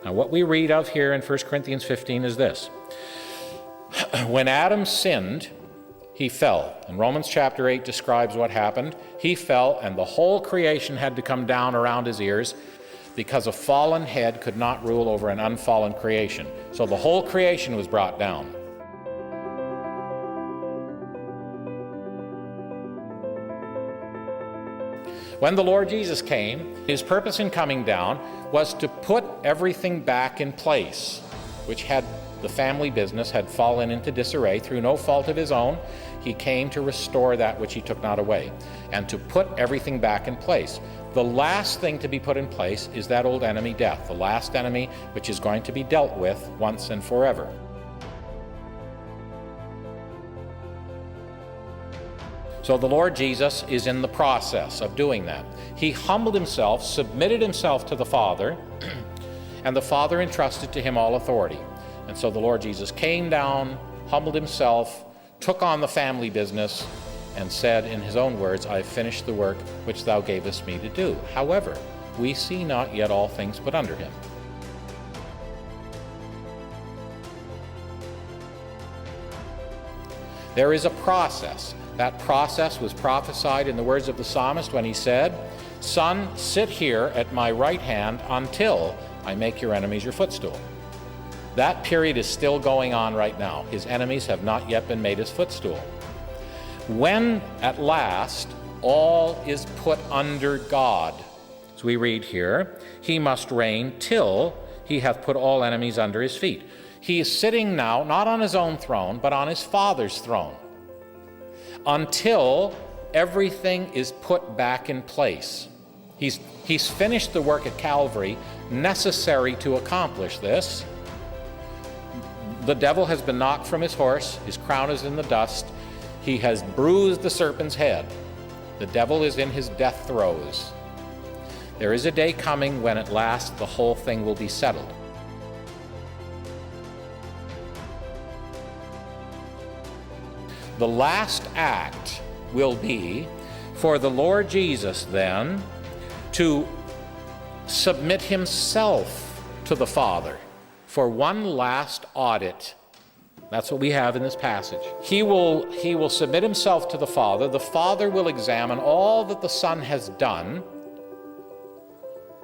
Now, what we read of here in 1 Corinthians 15 is this. When Adam sinned, he fell. And Romans chapter 8 describes what happened. He fell, and the whole creation had to come down around his ears because a fallen head could not rule over an unfallen creation. So the whole creation was brought down. When the Lord Jesus came, his purpose in coming down was to put everything back in place, which had the family business had fallen into disarray through no fault of his own. He came to restore that which he took not away, and to put everything back in place. The last thing to be put in place is that old enemy, death, the last enemy which is going to be dealt with once and forever. So the Lord Jesus is in the process of doing that. He humbled himself, submitted himself to the Father, and the Father entrusted to him all authority. And so the Lord Jesus came down, humbled himself, took on the family business, and said in his own words, "I have finished the work which thou gavest me to do. However, we see not yet all things put under him." There is a process. That process was prophesied in the words of the psalmist when he said, "Son, sit here at my right hand until I make your enemies your footstool." That period is still going on right now. His enemies have not yet been made his footstool. When at last all is put under God, as we read here, he must reign till he hath put all enemies under his feet. He is sitting now not on his own throne, but on his Father's throne, until everything is put back in place. He's finished the work at Calvary necessary to accomplish this. The devil has been knocked from his horse. His crown is in the dust. He has bruised the serpent's head. The devil is in his death throes. There is a day coming when at last the whole thing will be settled. The last act will be for the Lord Jesus then to submit himself to the Father for one last audit. That's what we have in this passage. He will submit himself to the Father. The Father will examine all that the Son has done.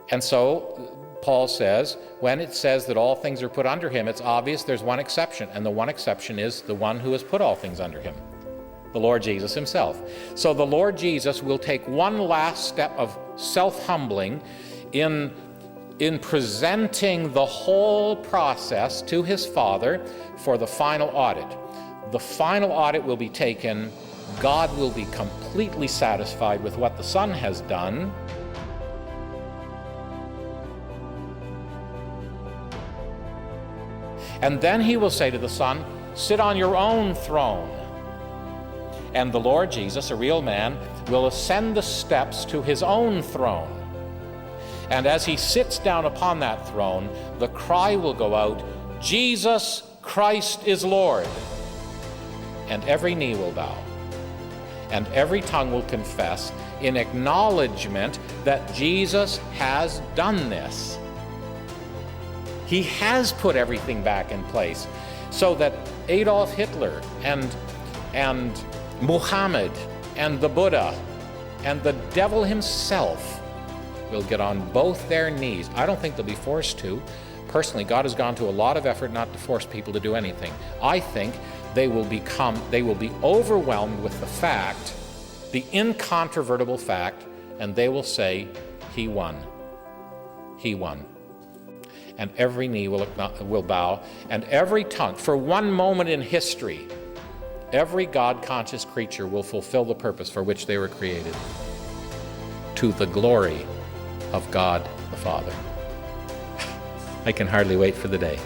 And so Paul says, when it says that all things are put under him, it's obvious there's one exception, and the one exception is the one who has put all things under him, the Lord Jesus himself. So the Lord Jesus will take one last step of self-humbling in presenting the whole process to his Father for the final audit. The final audit will be taken. God will be completely satisfied with what the Son has done. And then he will say to the Son, "Sit on your own throne." And the Lord Jesus, a real man, will ascend the steps to his own throne. And as he sits down upon that throne, the cry will go out, "Jesus Christ is Lord." And every knee will bow, and every tongue will confess in acknowledgement that Jesus has done this. He has put everything back in place so that Adolf Hitler and Muhammad and the Buddha and the devil himself will get on both their knees. I don't think they'll be forced to. Personally, God has gone to a lot of effort not to force people to do anything. I think they will be overwhelmed with the fact, the incontrovertible fact, and they will say, "He won. He won." And every knee will bow, and every tongue, for one moment in history, every God-conscious creature will fulfill the purpose for which they were created, to the glory of God the Father. I can hardly wait for the day.